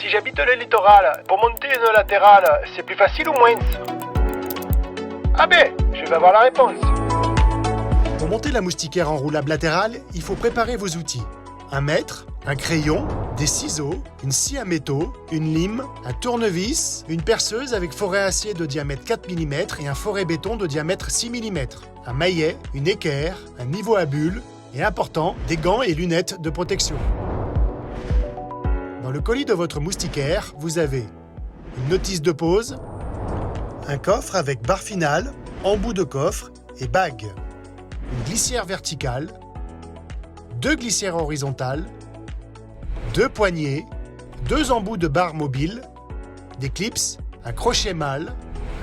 si j'habite le littoral, pour monter une latérale, c'est plus facile ou moins? Ah ben, je vais avoir la réponse. Pour monter la moustiquaire enroulable latérale, il faut préparer vos outils. Un mètre, un crayon, des ciseaux, une scie à métaux, une lime, un tournevis, une perceuse avec forêt acier de diamètre 4 mm et un forêt béton de diamètre 6 mm, un maillet, une équerre, un niveau à bulles et, important, des gants et lunettes de protection. Dans le colis de votre moustiquaire, vous avez une notice de pose, un coffre avec barre finale, embout de coffre et bague, une glissière verticale, 2 glissières horizontales, 2 poignées, 2 embouts de barre mobile, des clips, un crochet mâle,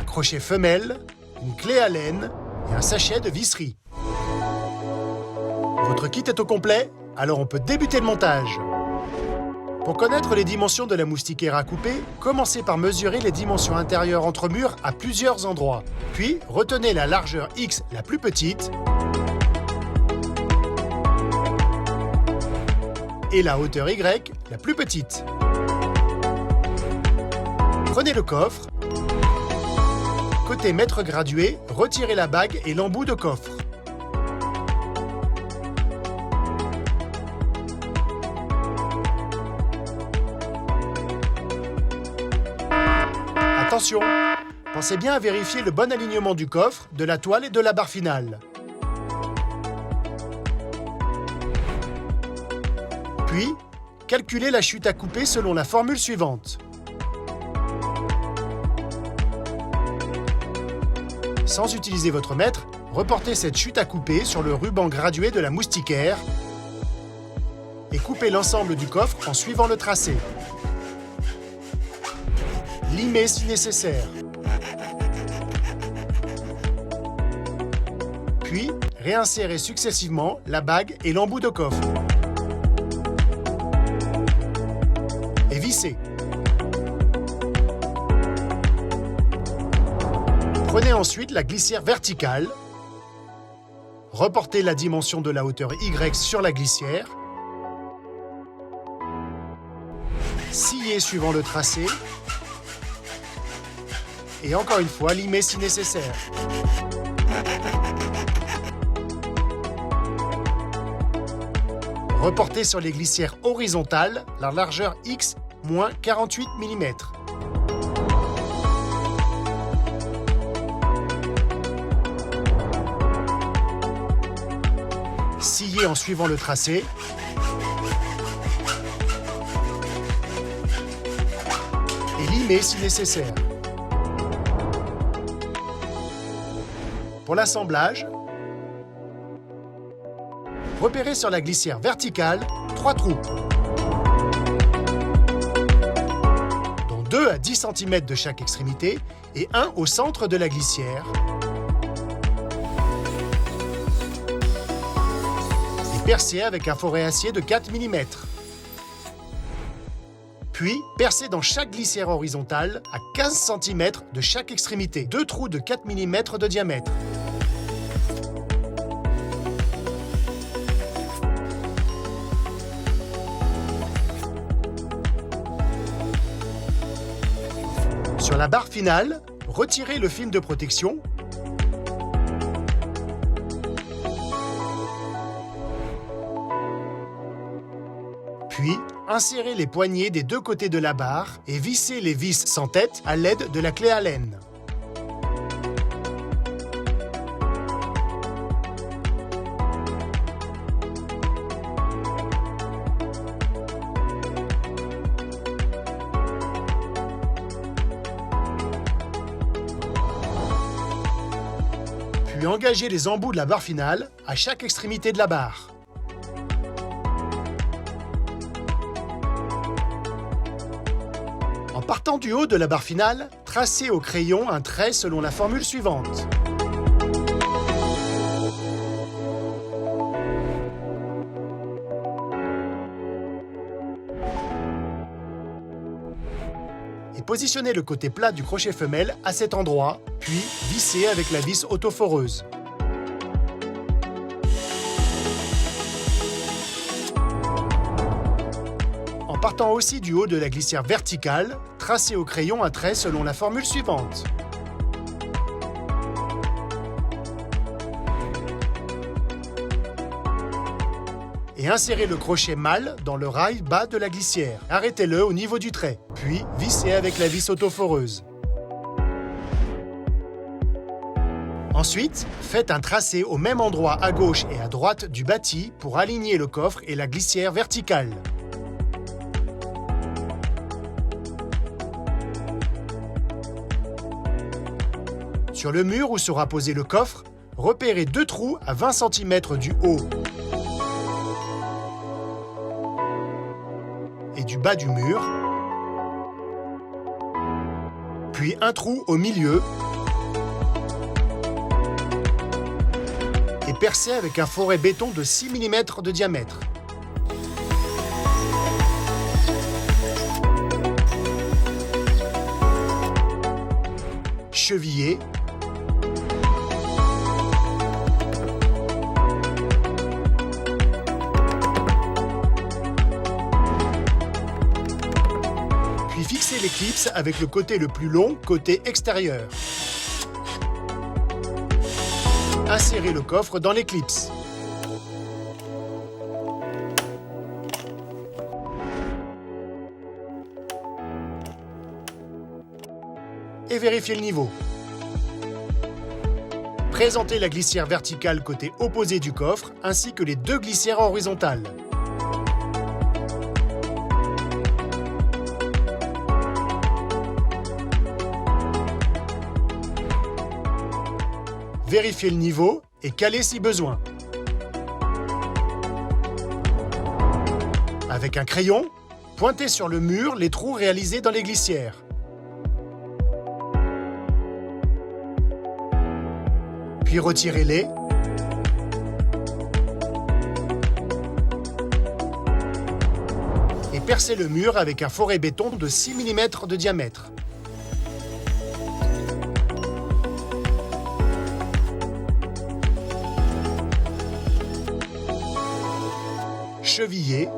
un crochet femelle, une clé à laine et un sachet de visserie. Votre kit est au complet, alors on peut débuter le montage. Pour connaître les dimensions de la moustiquaire à couper, commencez par mesurer les dimensions intérieures entre murs à plusieurs endroits. Puis, retenez la largeur X la plus petite et la hauteur Y la plus petite. Prenez le coffre. Côté mètre gradué, retirez la bague et l'embout de coffre. Attention, pensez bien à vérifier le bon alignement du coffre, de la toile et de la barre finale. Puis, calculez la chute à couper selon la formule suivante. Sans utiliser votre mètre, reportez cette chute à couper sur le ruban gradué de la moustiquaire et coupez l'ensemble du coffre en suivant le tracé. Limez si nécessaire. Puis, réinsérez successivement la bague et l'embout de coffre. Et vissez. Prenez ensuite la glissière verticale. Reportez la dimension de la hauteur Y sur la glissière. Sciez suivant le tracé. Et encore une fois, limez si nécessaire. Reportez sur les glissières horizontales la largeur X moins 48 mm. Sciez en suivant le tracé. Et limez si nécessaire. Pour l'assemblage, repérez sur la glissière verticale 3 trous, dont 2 à 10 cm de chaque extrémité et 1 au centre de la glissière. Et percez avec un forêt acier de 4 mm. Puis, percez dans chaque glissière horizontale à 15 cm de chaque extrémité, 2 trous de 4 mm de diamètre. Sur la barre finale, retirez le film de protection. Puis, insérez les poignées des 2 côtés de la barre et vissez les vis sans tête à l'aide de la clé à laine. Puis engagez les embouts de la barre finale à chaque extrémité de la barre. En partant du haut de la barre finale, tracez au crayon un trait selon la formule suivante. Et positionnez le côté plat du crochet femelle à cet endroit, puis vissez avec la vis autoforeuse. En partant aussi du haut de la glissière verticale, tracez au crayon un trait selon la formule suivante. Et insérez le crochet mâle dans le rail bas de la glissière. Arrêtez-le au niveau du trait, puis vissez avec la vis autoforeuse. Ensuite, faites un tracé au même endroit à gauche et à droite du bâti pour aligner le coffre et la glissière verticale. Sur le mur où sera posé le coffre, repérez 2 trous à 20 cm du haut et du bas du mur, puis un trou au milieu et percez avec un foret béton de 6 mm de diamètre. Chevillez. Puis fixez l'éclipse avec le côté le plus long, côté extérieur. Insérez le coffre dans l'éclipse. Et vérifiez le niveau. Présentez la glissière verticale côté opposé du coffre, ainsi que les 2 glissières horizontales. Vérifiez le niveau et calez si besoin. Avec un crayon, pointez sur le mur les trous réalisés dans les glissières. Puis retirez-les. Et percez le mur avec un foret béton de 6 mm de diamètre. Chevillez.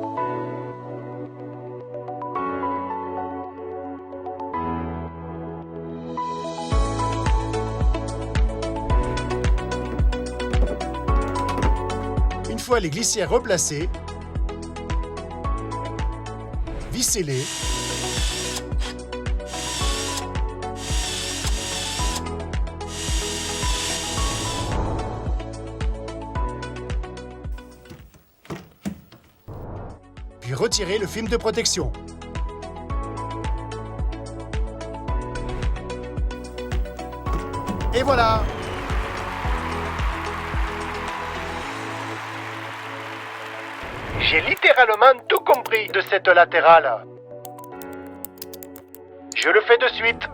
Une fois les glissières replacées, vissez-les. Puis retirez le film de protection. Et voilà! J'ai littéralement tout compris de cette latérale. Je le fais de suite.